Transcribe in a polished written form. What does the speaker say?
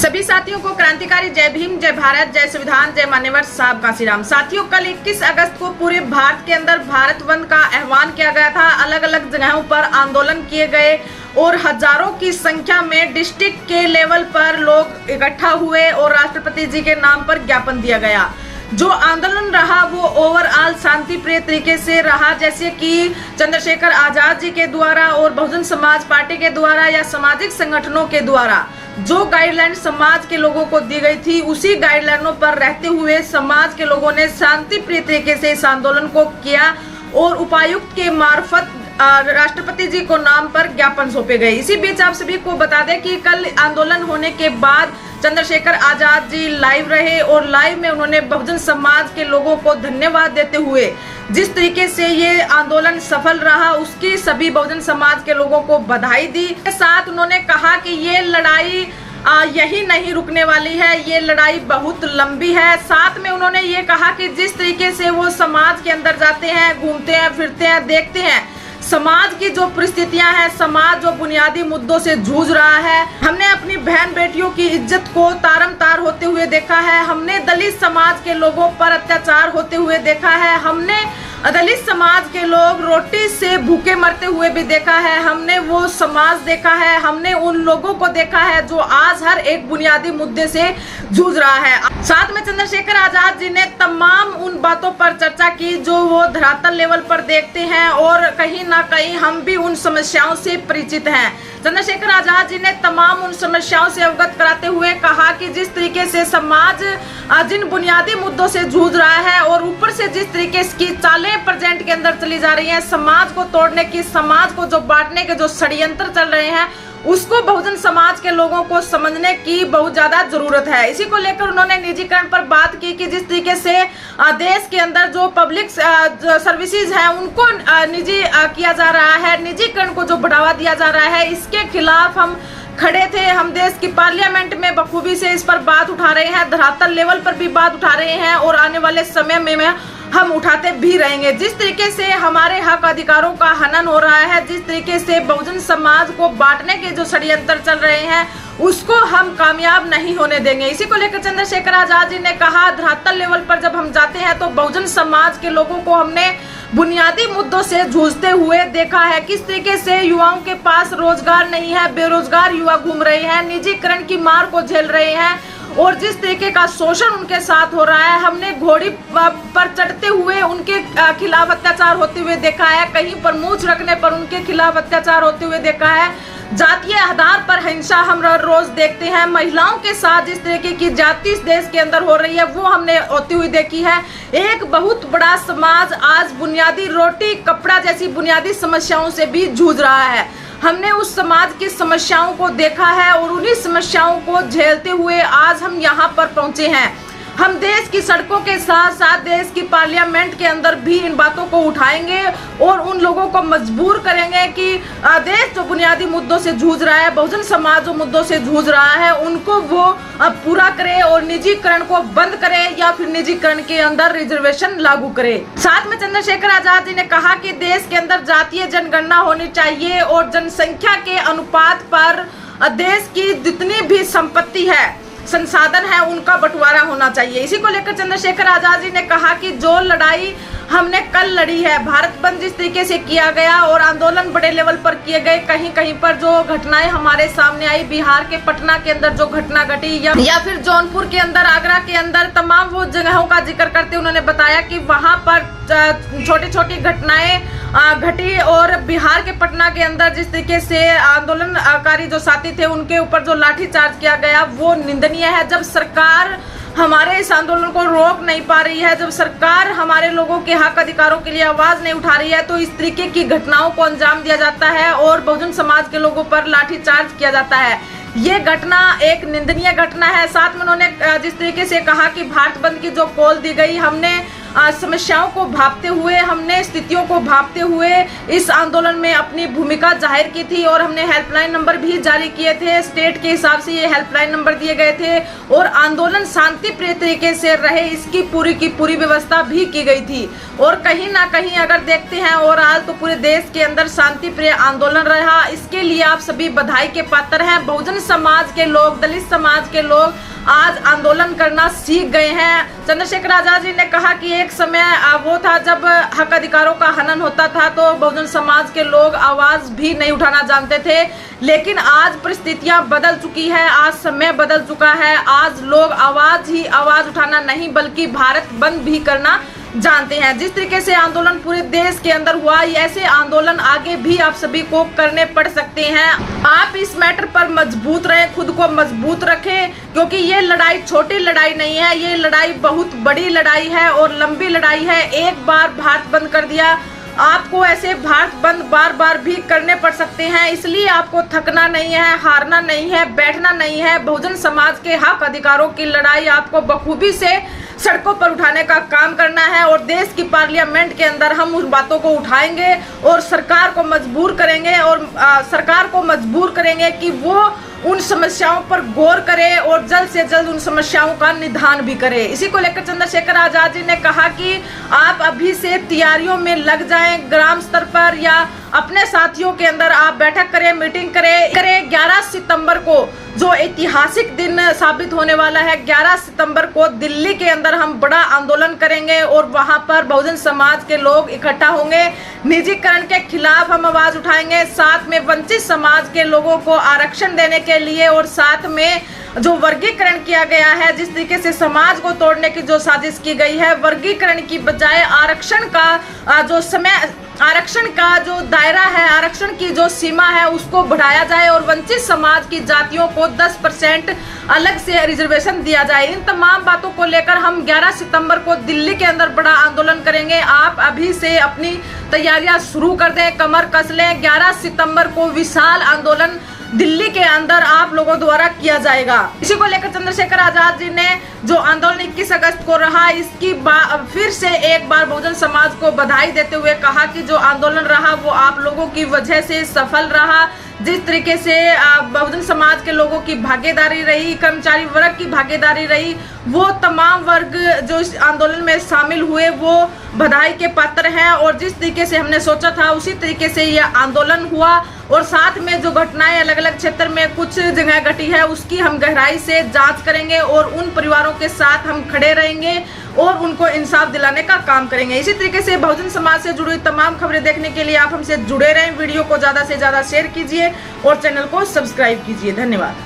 सभी साथियों को क्रांतिकारी जय भीम, जय भारत, जय संविधान, जय मान्यवर साहब काशीराम। साथियों, कल 21 अगस्त को पूरे भारत के अंदर भारत बंद का आह्वान किया गया था। अलग अलग जगहों पर आंदोलन किए गए और हजारों की संख्या में डिस्ट्रिक्ट के लेवल पर लोग इकट्ठा हुए और राष्ट्रपति जी के नाम पर ज्ञापन दिया गया। जो आंदोलन रहा वो ओवरऑल शांति प्रिय तरीके से रहा, जैसे कि चंद्रशेखर आजाद जी के द्वारा और बहुजन समाज पार्टी के द्वारा या सामाजिक संगठनों के द्वारा जो गाइडलाइन समाज के लोगों को दी गई थी, उसी गाइडलाइनों पर रहते हुए समाज के लोगों ने शांति प्रिय तरीके से इस आंदोलन को किया और उपायुक्त के मार्फत राष्ट्रपति जी को नाम पर ज्ञापन सौंपे गए। इसी बीच आप सभी को बता दें कि कल आंदोलन होने के बाद चंद्रशेखर आजाद जी लाइव रहे और लाइव में उन्होंने बहुजन समाज के लोगों को धन्यवाद देते हुए जिस तरीके से ये आंदोलन सफल रहा उसकी सभी बहुजन समाज के लोगों को बधाई दी। साथ उन्होंने कहा कि ये लड़ाई यही नहीं रुकने वाली है, ये लड़ाई बहुत लंबी है। साथ में उन्होंने ये कहा कि जिस तरीके से वो समाज के अंदर जाते हैं, घूमते हैं, फिरते हैं, देखते हैं समाज की जो परिस्थितियां हैं, समाज जो बुनियादी मुद्दों से जूझ रहा है। हमने अपनी बहन बेटियों की इज्जत को तारमतार होते हुए देखा है, हमने दलित समाज के लोगों पर अत्याचार होते हुए देखा है, हमने दलित समाज के लोग रोटी से भूखे मरते हुए भी देखा है, हमने वो समाज देखा है, हमने उन लोगों को देखा है जो आज हर एक बुनियादी मुद्दे से जूझ रहा है। साथ में चंद्रशेखर आजाद जी ने तमाम उन बातों पर चर्चा की जो वो धरातल लेवल पर देखते हैं और कहीं ना कहीं हम भी उन समस्याओं से परिचित हैं। चंद्रशेखर आजाद जी ने तमाम उन समस्याओं से अवगत कराते हुए कहा कि जिस तरीके से समाज जिन बुनियादी मुद्दों से जूझ रहा है और ऊपर से जिस तरीके की चालें प्रेजेंट के अंदर चली जा रही हैं, समाज को तोड़ने की, समाज को जो बांटने के जो षड्यंत्र चल रहे हैं, उसको बहुजन समाज के लोगों को समझने की बहुत ज्यादा जरूरत है। इसी को लेकर उन्होंने निजीकरण पर बात की कि जिस तरीके से देश के अंदर जो पब्लिक सर्विसेज हैं उनको निजी किया जा रहा है, निजीकरण को जो बढ़ावा दिया जा रहा है, इसके खिलाफ हम खड़े थे। हम देश की पार्लियामेंट में बखूबी से इस पर बात उठा रहे हैं, धरातल लेवल पर भी बात उठा रहे हैं और आने वाले समय में हम उठाते भी रहेंगे। जिस तरीके से हमारे हक अधिकारों का हनन हो रहा है, जिस तरीके से बहुजन समाज को बांटने के जो षड्यंत्र चल रहे हैं, उसको हम कामयाब नहीं होने देंगे। इसी को लेकर चंद्रशेखर आजाद जी ने कहा धरातल लेवल पर जब हम जाते हैं तो बहुजन समाज के लोगों को हमने बुनियादी मुद्दों से जूझते हुए देखा है। किस तरीके से युवाओं के पास रोजगार नहीं है, बेरोजगार युवा घूम रहे हैं, निजीकरण की मार को झेल रहे हैं और जिस तरीके का शोषण उनके साथ हो रहा है, हमने घोड़ी पर चढ़ते हुए उनके खिलाफ अत्याचार होते हुए देखा है, कहीं पर मूंछ रखने पर उनके खिलाफ अत्याचार होते हुए देखा है, जातीय आधार पर हिंसा हम रोज देखते हैं, महिलाओं के साथ जिस तरीके की जाति इस देश के अंदर हो रही है वो हमने होती हुई देखी है। एक बहुत बड़ा समाज आज बुनियादी रोटी कपड़ा जैसी बुनियादी समस्याओं से भी जूझ रहा है। हमने उस समाज की समस्याओं को देखा है और उन्हीं समस्याओं को झेलते हुए आज हम यहाँ पर पहुंचे हैं। हम देश की सड़कों के साथ साथ देश की पार्लियामेंट के अंदर भी इन बातों को उठाएंगे और उन लोगों को मजबूर करेंगे कि देश जो बुनियादी मुद्दों से जूझ रहा है, बहुजन समाज जो मुद्दों से जूझ रहा है, उनको वो पूरा करे और निजीकरण को बंद करे या फिर निजीकरण के अंदर रिजर्वेशन लागू करे। साथ में चंद्रशेखर आजाद जी ने कहा कि देश के अंदर जातीय जनगणना होनी चाहिए और जनसंख्या के अनुपात पर देश की जितनी भी संपत्ति है, संसाधन है, उनका बंटवारा होना चाहिए। इसी को लेकर चंद्रशेखर आजाद जी ने कहा कि जो लड़ाई हमने कल लड़ी है, भारत बंद जिस तरीके से किया गया और आंदोलन बड़े लेवल पर किए गए, कहीं कहीं पर जो घटनाएं हमारे सामने आई, बिहार के पटना के अंदर जो घटना घटी या फिर जौनपुर के अंदर, आगरा के अंदर, तमाम वो जगहों का जिक्र करते उन्होंने बताया कि वहां पर छोटी छोटी घटनाएं घटी और बिहार के पटना के अंदर जिस तरीके से आंदोलनकारी जो साथी थे उनके ऊपर जो लाठीचार्ज किया गया वो निंदनीय है। जब सरकार हमारे इस आंदोलन को रोक नहीं पा रही है, जब सरकार हमारे लोगों के हक अधिकारों के लिए आवाज नहीं उठा रही है, तो इस तरीके की घटनाओं को अंजाम दिया जाता है और बहुजन समाज के लोगों पर लाठीचार्ज किया जाता है। ये घटना एक निंदनीय घटना है। साथ में उन्होंने जिस तरीके से कहा कि भारत बंद की जो कॉल दी गई, हमने समस्याओं को भांपते हुए, हमने स्थितियों को भांपते हुए इस आंदोलन में अपनी भूमिका जाहिर की थी और हमने हेल्पलाइन नंबर भी जारी किए थे। स्टेट के हिसाब से ये हेल्पलाइन नंबर दिए गए थे और आंदोलन शांति प्रिय तरीके से रहे, इसकी पूरी की पूरी व्यवस्था भी की गई थी। और कहीं ना कहीं अगर देखते हैं ओवरऑल तो पूरे देश के अंदर शांति प्रिय आंदोलन रहा। इसके लिए आप सभी बधाई के पात्र हैं। बहुजन समाज के लोग, दलित समाज के लोग आज आंदोलन करना सीख गए हैं। चंद्रशेखर आजाद जी ने कहा कि एक समय वो था जब हक अधिकारों का हनन होता था तो बहुजन समाज के लोग आवाज भी नहीं उठाना जानते थे, लेकिन आज परिस्थितियां बदल चुकी है, आज समय बदल चुका है। आज लोग आवाज उठाना नहीं बल्कि भारत बंद भी करना जानते हैं। जिस तरीके से आंदोलन पूरे देश के अंदर हुआ, ऐसे आंदोलन आगे भी आप सभी को करने पड़ सकते हैं। आप इस मैटर पर मजबूत रहें, खुद को मजबूत रखें, क्योंकि ये लड़ाई छोटी लड़ाई नहीं है, ये लड़ाई बहुत बड़ी लड़ाई है और लंबी लड़ाई है। एक बार भारत बंद कर दिया, आपको ऐसे भारत बंद बार बार भी करने पड़ सकते हैं। इसलिए आपको थकना नहीं है, हारना नहीं है, बैठना नहीं है। बहुजन समाज के हक अधिकारों की लड़ाई आपको बखूबी से सड़कों पर उठाने का काम करना है और देश की पार्लियामेंट के अंदर हम उन बातों को उठाएंगे और सरकार को मजबूर करेंगे और सरकार को मजबूर करेंगे कि वो उन समस्याओं पर गौर करे और जल्द से जल्द उन समस्याओं का निदान भी करे। इसी को लेकर चंद्रशेखर आजाद जी ने कहा कि आप अभी से तैयारियों में लग जाएं, ग्राम स्तर पर या अपने साथियों के अंदर आप बैठक करें, मीटिंग करें। 11 सितंबर को जो ऐतिहासिक दिन साबित होने वाला है, 11 सितंबर को दिल्ली के अंदर हम बड़ा आंदोलन करेंगे और वहां पर बहुजन समाज के लोग इकट्ठा होंगे। निजीकरण के खिलाफ हम आवाज उठाएंगे, साथ में वंचित समाज के लोगों को आरक्षण देने के लिए और साथ में जो वर्गीकरण किया गया है, जिस तरीके से समाज को तोड़ने की जो साजिश की गई है, वर्गीकरण की बजाय आरक्षण का जो समय, आरक्षण का जो दायरा है, आरक्षण की जो सीमा है उसको बढ़ाया जाए और वंचित समाज की जातियों को 10% अलग से रिजर्वेशन दिया जाए। इन तमाम बातों को लेकर हम 11 सितंबर को दिल्ली के अंदर बड़ा आंदोलन करेंगे। आप अभी से अपनी तैयारियां शुरू कर दें, कमर कस लें। 11 सितंबर को विशाल आंदोलन दिल्ली के अंदर आप लोगों द्वारा किया जाएगा। इसी को लेकर चंद्रशेखर आजाद जी ने जो आंदोलन 21 अगस्त को रहा, इसकी फिर से एक बार बहुजन समाज को बधाई देते हुए कहा कि जो आंदोलन रहा वो आप लोगों की वजह से सफल रहा। जिस तरीके से बहुजन समाज के लोगों की भागीदारी रही, कर्मचारी वर्ग की भागीदारी रही, वो तमाम वर्ग जो इस आंदोलन में शामिल हुए वो बधाई के पात्र हैं। और जिस तरीके से हमने सोचा था उसी तरीके से यह आंदोलन हुआ और साथ में जो घटनाएं अलग अलग क्षेत्र में कुछ जगह घटी है उसकी हम गहराई से जांच करेंगे और उन परिवारों के साथ हम खड़े रहेंगे और उनको इंसाफ दिलाने का काम करेंगे। इसी तरीके से बहुजन समाज से जुड़ी तमाम खबरें देखने के लिए आप हमसे जुड़े रहें। वीडियो को ज़्यादा से ज़्यादा शेयर कीजिए और चैनल को सब्सक्राइब कीजिए। धन्यवाद।